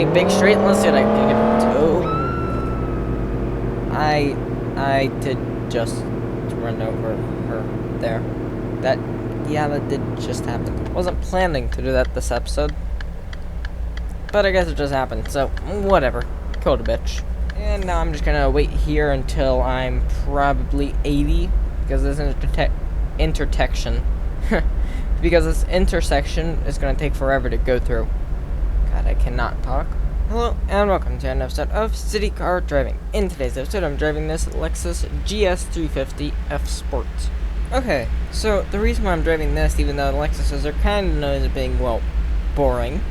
Okay, big straight. Let's see what I can get. Oh, I did just run over her there. That did just happen. Wasn't planning to do that this episode, but I guess it just happened. So whatever. Killed a bitch. And now I'm just gonna wait here until I'm probably 80 because this intersection. Because this intersection is gonna take forever to go through. God, I cannot talk. Hello and welcome to an episode of City Car Driving. In today's episode, I'm driving this Lexus GS350 F Sport. Okay, so the reason why I'm driving this, even though Lexuses are kind of known as being, well, boring,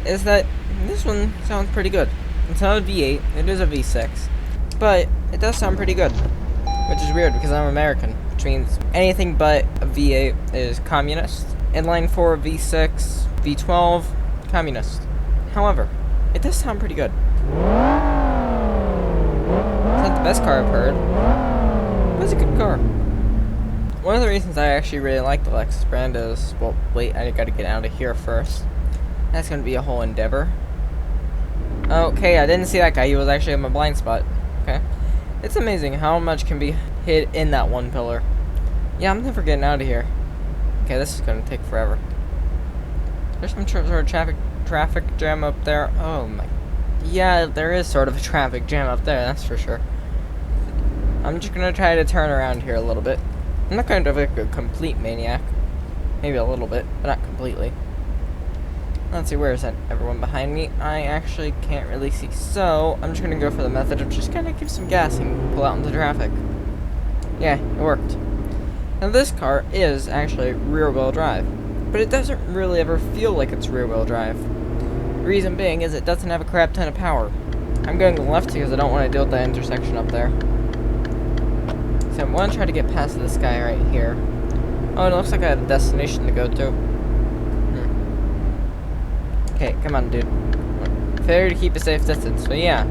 is that this one sounds pretty good. It's not a V8, it is a V6, but it does sound pretty good, which is weird because I'm American, which means anything but a V8 is communist. Inline 4, V6, V12, communist. However, it does sound pretty good. It's not the best car I've heard, but it's a good car. One of the reasons I actually really like the Lexus brand is, well, wait, I gotta get out of here first. That's gonna be a whole endeavor. Okay, I didn't see that guy. He was actually in my blind spot. Okay. It's amazing how much can be hid in that one pillar. Yeah, I'm never getting out of here. Okay, this is gonna take forever. There's some sort of traffic jam up there. Oh my. Yeah, there is sort of a traffic jam up there, that's for sure. I'm just gonna try to turn around here a little bit. I'm not going to be a complete maniac. Maybe a little bit, but not completely. Let's see, where is that everyone behind me? I actually can't really see, so I'm just gonna go for the method of just kind of give some gas and pull out into traffic. Yeah, it worked. Now this car is actually rear-wheel drive, but it doesn't really ever feel like it's rear-wheel drive. The reason being is it doesn't have a crap ton of power. I'm going left because I don't want to deal with that intersection up there. So I'm going to try to get past this guy right here. Oh, it looks like I have a destination to go to. Okay, come on, dude. Fair to keep a safe distance, so yeah.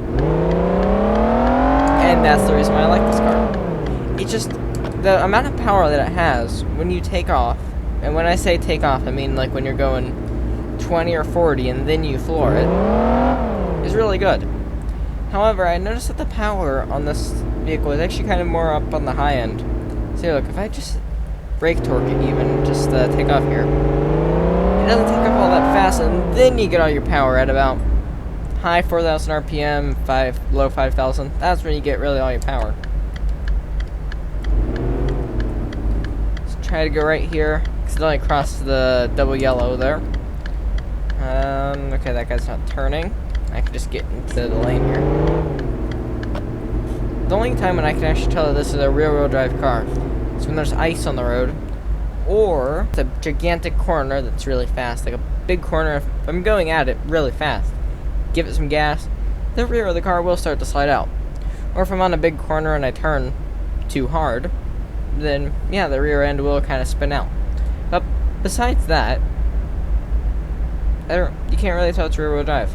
And that's the reason why I like this car. It's just the amount of power that it has when you take off. And when I say take off, I mean like when you're going 20 or 40 and then you floor it, is really good. However, I noticed that the power on this vehicle is actually kind of more up on the high end. See, look, if I just brake torque it even, just take off here. It doesn't take off all that fast, and then you get all your power at about high 4,000 RPM, low 5,000. That's when you get really all your power. Let's try to go right here. Accidentally crossed the double yellow there. Okay, that guy's not turning. I can just get into the lane here. The only time when I can actually tell that this is a rear-wheel drive car is when there's ice on the road, or it's a gigantic corner that's really fast, like a big corner. If I'm going at it really fast, give it some gas, the rear of the car will start to slide out. Or if I'm on a big corner and I turn too hard, then yeah, the rear end will kind of spin out. But besides that, you can't really tell it's rear-wheel drive.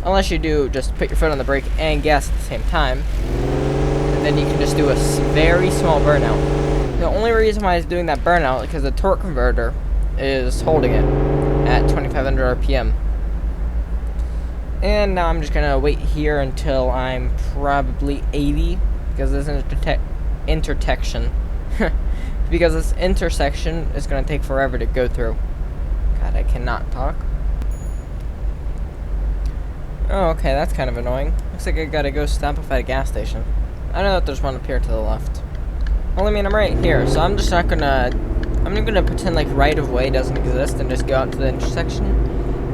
Unless you do just put your foot on the brake and gas at the same time, and then you can just do a very small burnout. The only reason why it's doing that burnout is because the torque converter is holding it at 2,500 RPM. And now I'm just gonna wait here until I'm probably 80 because this intersection. Because this intersection is gonna take forever to go through. God, I cannot talk. Oh, okay, that's kind of annoying. Looks like I gotta go stop off at a gas station. I know that there's one up here to the left. Well, I mean, I'm right here, so I'm just not gonna... I'm not gonna pretend like right-of-way doesn't exist and just go out to the intersection.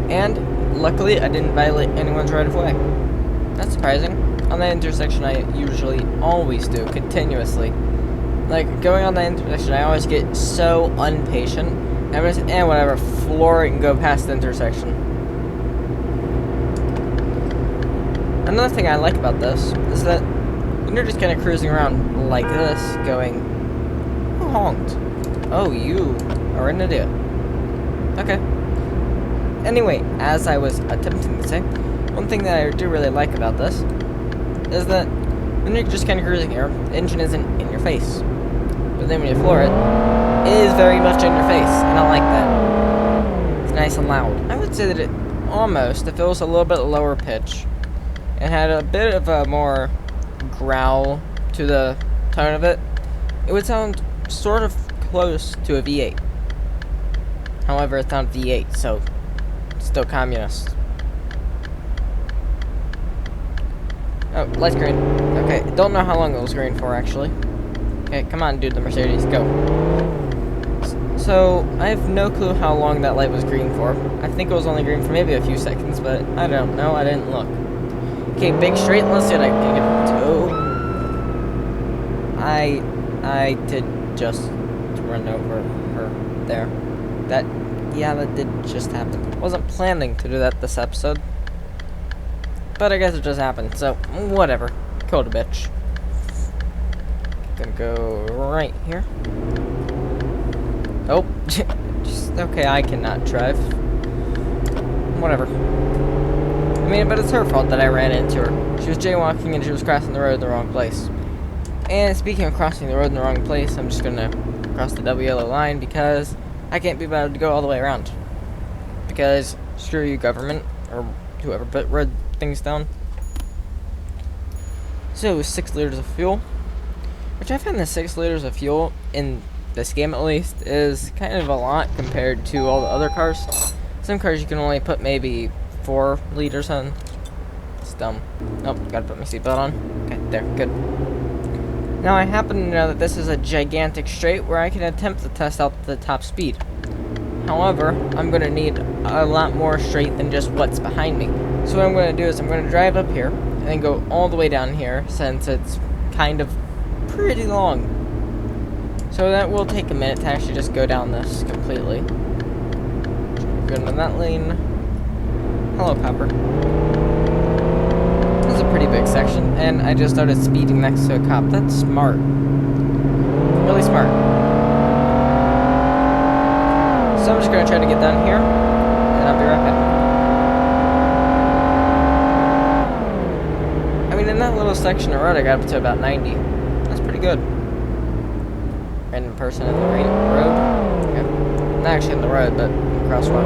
And, luckily, I didn't violate anyone's right-of-way. That's surprising. On that intersection, I usually always do, continuously. Like, going on that intersection, I always get so impatient. I'm just, whatever, floor it and go past the intersection. Another thing I like about this is that when you're just kind of cruising around like this, going, who honked? Oh, you are an idiot. Okay. Anyway, as I was attempting to say, one thing that I do really like about this is that when you're just kind of cruising here, the engine isn't in your face. But then when you floor it, it is very much in your face, and I like that. It's nice and loud. I would say that it almost, if it was a little bit lower pitch, and had a bit of a more growl to the tone of it, it would sound sort of close to a V8. However, it's not a V8, so still communist. Oh, light's green. Okay, don't know how long it was green for, actually. Okay, come on, dude, the Mercedes, go. So, I have no clue how long that light was green for. I think it was only green for maybe a few seconds, but I don't know, I didn't look. Okay, big straight, let's see what I can get up to. I did just run over her there. Yeah, that did just happen. Wasn't planning to do that this episode. But I guess it just happened, so whatever. Killed a bitch. Gonna go right here. Oh, just, okay, I cannot drive. Whatever. I mean, but it's her fault that I ran into her. She was jaywalking and she was crossing the road in the wrong place. And speaking of crossing the road in the wrong place, I'm just gonna cross the double yellow line because I can't be bothered to go all the way around. Because screw you, government, or whoever put red things down. So 6 liters of fuel, which I find the 6 liters of fuel in this game at least is kind of a lot compared to all the other cars. Some cars you can only put maybe 4 liters on. It's dumb. Oh, gotta put my seatbelt on. Okay, there, good. Now I happen to know that this is a gigantic straight where I can attempt to test out the top speed. However, I'm going to need a lot more straight than just what's behind me. So what I'm going to do is I'm going to drive up here and then go all the way down here since it's kind of pretty long. So that will take a minute to actually just go down this completely. Go into that lane. Hello, Copper. This is a pretty big section, and I just started speeding next to a cop. That's smart. Really smart. So I'm just going to try to get down here, and I'll be right back. I mean, in that little section of road, I got up to about 90. That's pretty good. Random person in the road. Okay. Not actually in the road, but crosswalk.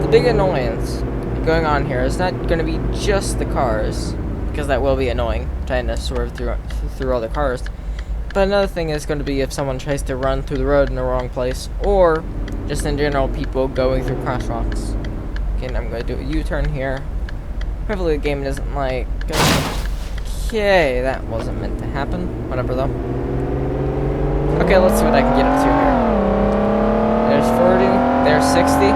The big annoyance going on here is not going to be just the cars, because that will be annoying, trying to swerve through all the cars. But another thing is going to be if someone tries to run through the road in the wrong place, or just in general people going through crosswalks. Okay, and I'm going to do a U-turn here. Hopefully the game doesn't like... Okay, that wasn't meant to happen. Whatever though. Okay, let's see what I can get up to here. There's 40, there's 60.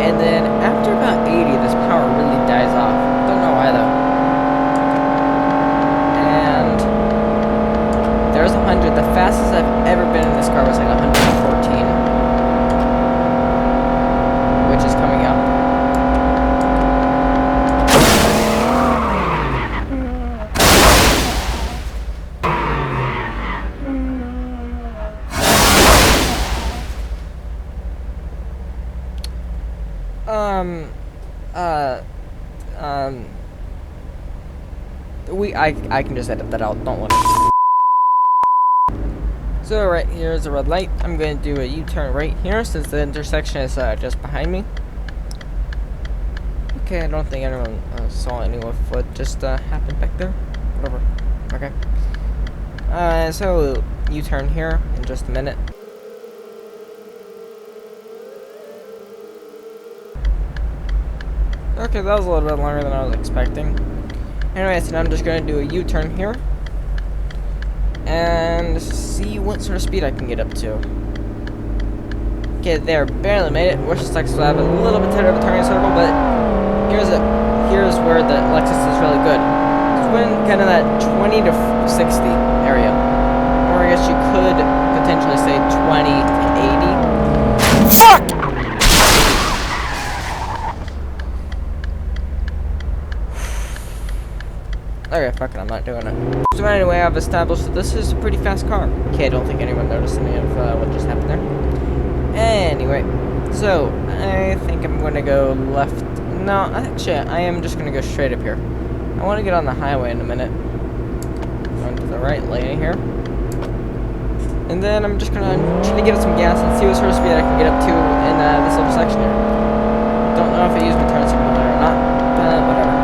And then after about 80, this power really dies off. Don't know why though. And there's 100. The fastest I've ever been in this car was like 114, which is coming up. I can just edit that out, don't worry. So right here is a red light. I'm going to do a U-turn right here since the intersection is just behind me. Okay, I don't think anyone saw anyone foot just happened back there. Whatever. Okay. So U-turn here in just a minute. Okay, that was a little bit longer than I was expecting. Anyways, so now I'm just going to do a U-turn here. And see what sort of speed I can get up to. Okay, there, barely made it. Wish the Lexus would have a little bit tighter of a turning circle, but here's where the Lexus is really good. It's in kind of that 20 to 60 area. Or I guess you could potentially say 20 to 80. Fuck! Okay, fuck it, I'm not doing it. So anyway, I've established that this is a pretty fast car. Okay, I don't think anyone noticed any of what just happened there. Anyway, so I think I'm going to go left. No, actually, I am just going to go straight up here. I want to get on the highway in a minute. Going to the right lane here. And then I'm just going to try to get some gas and see what sort of speed I can get up to in this little section here. Don't know if I used my turn signal there or not, but whatever.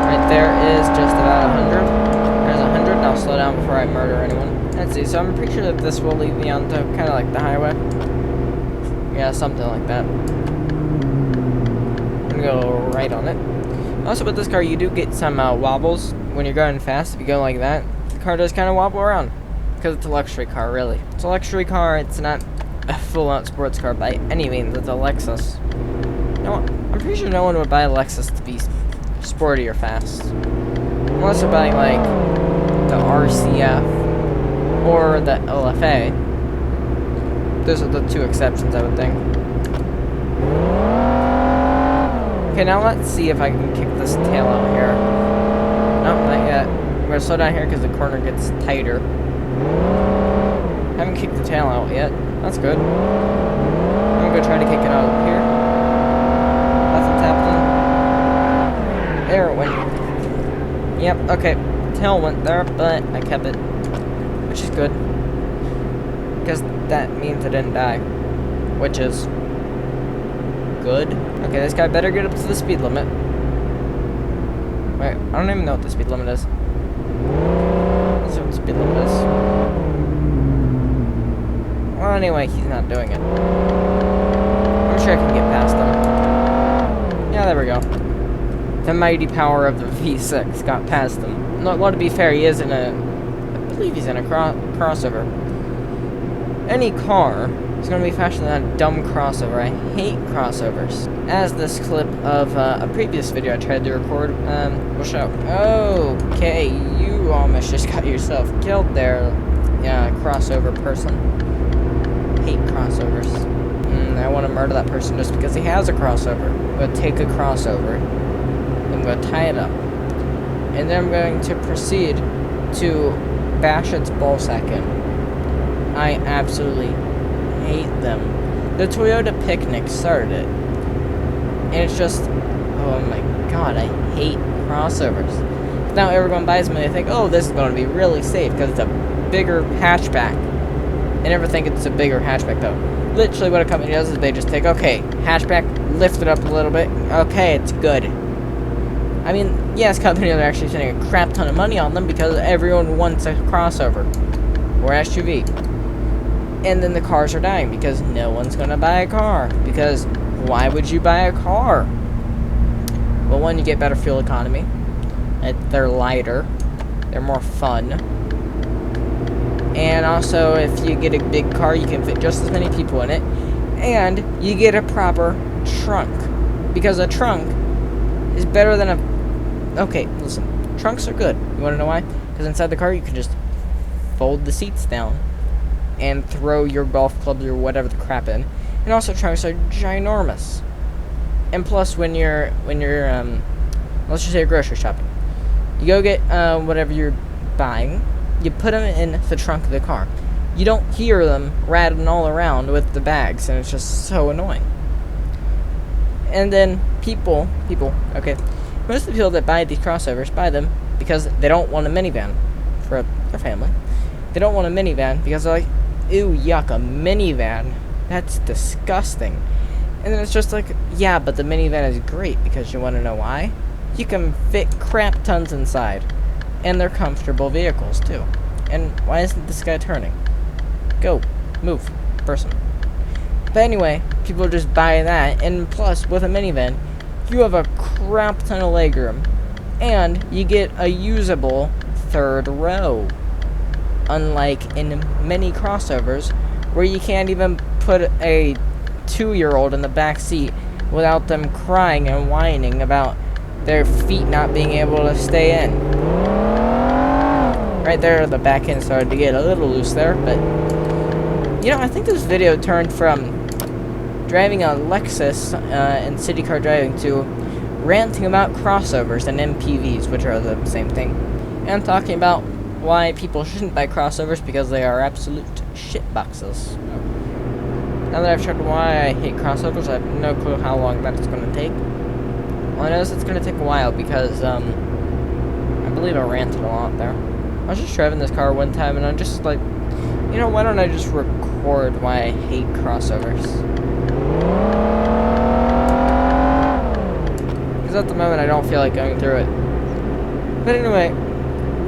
Right there is just about 100. There's 100, and I'll slow down before I murder anyone. Let's see, so I'm pretty sure that this will lead me onto kind of like the highway. Yeah, something like that. I'm gonna go right on it. Also, with this car, you do get some wobbles when you're going fast. If you go like that, the car does kind of wobble around. Because it's a luxury car, really. It's a luxury car, it's not a full-out sports car by any means. It's a Lexus. No, I'm pretty sure no one would buy a Lexus to be sporty or fast. Unless they're buying, like, the RCF or the LFA. Those are the two exceptions, I would think. Okay, now let's see if I can kick this tail out here. Nope, not yet. I'm gonna slow down here because the corner gets tighter. Haven't kicked the tail out yet. That's good. I'm gonna go try to kick it out here. Nothing's happening. There it went. Yep, okay. Tail went there, but I kept it. Which is good. Because that means it didn't die. Which is good. Okay, this guy better get up to the speed limit. Wait, I don't even know what the speed limit is. Let's see what the speed limit is. Well, anyway, he's not doing it. I'm sure I can get past him. Yeah, there we go. The mighty power of the V6 got past him. No, well, to be fair, he is in a... I believe he's in a crossover. Any car is going to be faster than a dumb crossover. I hate crossovers. As this clip of a previous video I tried to record will show. Okay, you almost just got yourself killed there, crossover person. Hate crossovers. I want to murder that person just because he has a crossover. I'm going to take a crossover. I'm going to tie it up. And then I'm going to proceed to bash its ballsack in. I absolutely hate them. The Toyota Picnic started it. And it's just, oh my god, I hate crossovers. Now everyone buys them and they think, oh, this is going to be really safe because it's a bigger hatchback. I never think it's a bigger hatchback though. Literally what a company does is they just take, okay, hatchback, lift it up a little bit, okay, it's good. I mean, yes, companies are actually spending a crap ton of money on them because everyone wants a crossover or SUV. And then the cars are dying because no one's going to buy a car. Because why would you buy a car? Well, one, you get better fuel economy. They're lighter. They're more fun. And also, if you get a big car, you can fit just as many people in it. And you get a proper trunk. Because a trunk is better than a... Okay, listen. Trunks are good. You want to know why? Because inside the car, you can just fold the seats down and throw your golf clubs or whatever the crap in. And also, trunks are ginormous. And plus, when you're let's just say you're grocery shopping, you go get whatever you're buying, you put them in the trunk of the car. You don't hear them rattling all around with the bags, and it's just so annoying. And then people, okay, most of the people that buy these crossovers buy them because they don't want a minivan for their family. They don't want a minivan because they're like, ew, yuck, a minivan. That's disgusting. And then it's just like, yeah, but the minivan is great because you want to know why? You can fit crap tons inside. And they're comfortable vehicles, too. And why isn't this guy turning? Go. Move. Person. But anyway, people just buy that. And plus, with a minivan, you have a crap ton of legroom. And you get a usable third row. Unlike in many crossovers, where you can't even put a 2-year-old in the back seat without them crying and whining about their feet not being able to stay in. Right there, the back end started to get a little loose there, but you know, I think this video turned from driving a Lexus and city car driving to ranting about crossovers and MPVs, which are the same thing, and talking about why people shouldn't buy crossovers because they are absolute shitboxes. Now that I've shared why I hate crossovers, I have no clue how long that's going to take. Well, I know it's going to take a while because, I believe I ranted a lot there. I was just driving this car one time and I'm just like, you know, why don't I just record why I hate crossovers? Because at the moment, I don't feel like going through it. But anyway,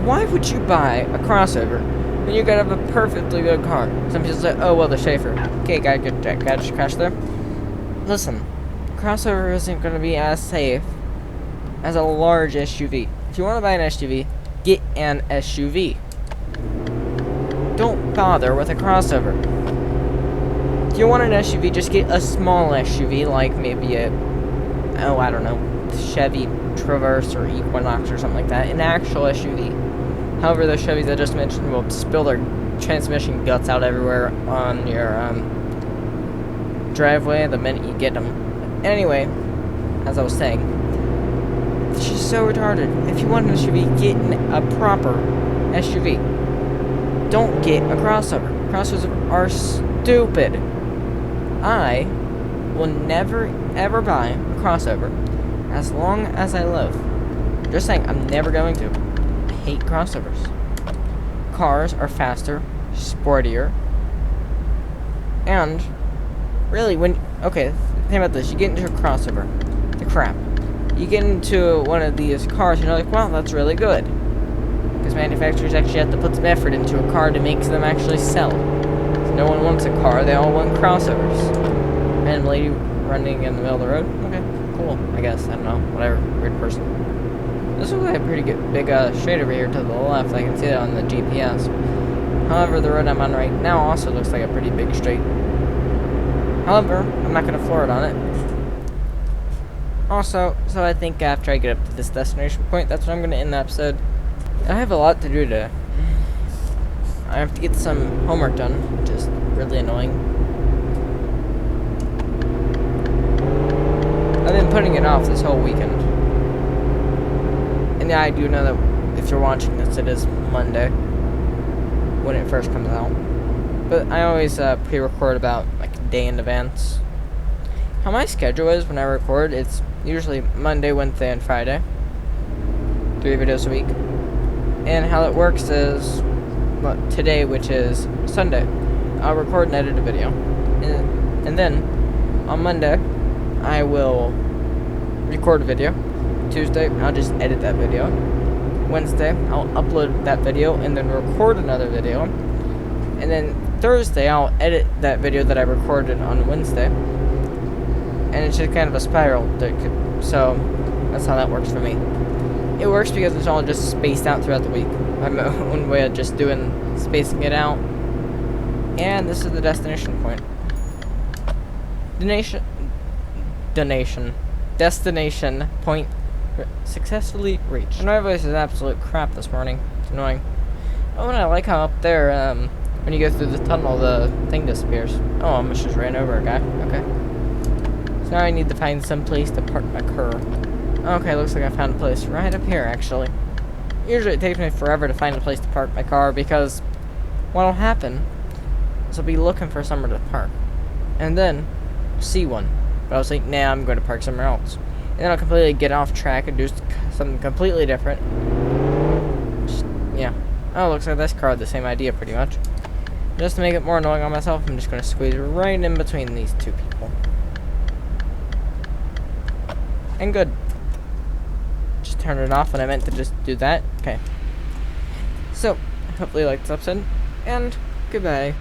why would you buy a crossover when you could have a perfectly good car? Some people say, oh, well, the Schaefer. Okay, got just crashed there. Listen, crossover isn't going to be as safe as a large SUV. If you want to buy an SUV, get an SUV. Don't bother with a crossover. If you want an SUV, just get a small SUV, like maybe a, oh, I don't know, Chevy Traverse or Equinox or something like that. An actual SUV. However, those Chevys I just mentioned will spill their transmission guts out everywhere on your driveway the minute you get them. Anyway, as I was saying, it's just so retarded. If you want an SUV, get a proper SUV. Don't get a crossover. Crossovers are stupid. I will never ever buy a crossover as long as I live. Just saying, I'm never going to. I hate crossovers. Cars are faster, sportier, and really okay, think about this. You get into a crossover, the crap. You get into one of these cars and you're like, well, that's really good. Because manufacturers actually have to put some effort into a car to make them actually sell. No one wants a car, they all want crossovers. Random lady running in the middle of the road? Okay, cool, I guess, I don't know, whatever, weird person. This looks like a pretty good big straight over here to the left, I can see that on the GPS. However, the road I'm on right now also looks like a pretty big straight. However, I'm not going to floor it on it. Also, so I think after I get up to this destination point, that's when I'm going to end the episode. I have a lot to do today. I have to get some homework done, which is really annoying. I've been putting it off this whole weekend. And yeah, I do know that if you're watching this, it is Monday when it first comes out. But I always pre-record about like a day in advance. How my schedule is when I record, it's usually Monday, Wednesday, and Friday. 3 videos a week. And how it works is, well, today, which is Sunday, I'll record and edit a video. And then, on Monday, I will record a video. Tuesday, I'll just edit that video. Wednesday, I'll upload that video and then record another video. And then Thursday, I'll edit that video that I recorded on Wednesday. And it's just kind of a spiral. So, that's how that works for me. It works because it's all just spaced out throughout the week. I have my own way of just spacing it out. And this is the destination point. Destination point successfully reached. And my voice is absolute crap this morning. It's annoying. Oh, and I like how up there, when you go through the tunnel, the thing disappears. Oh, I almost just ran over a guy. Okay. So now I need to find some place to park my car. Okay, looks like I found a place right up here, actually. Usually it takes me forever to find a place to park my car because what'll happen is I'll be looking for somewhere to park. And then see one. But I'll say, nah, I'm going to park somewhere else. And then I'll completely get off track and do something completely different. Just, yeah. Oh, looks like this car had the same idea pretty much. Just to make it more annoying on myself, I'm just going to squeeze right in between these two people. And good. Just turned it off when I meant to just do that. Okay. So, hopefully you liked this episode, and goodbye.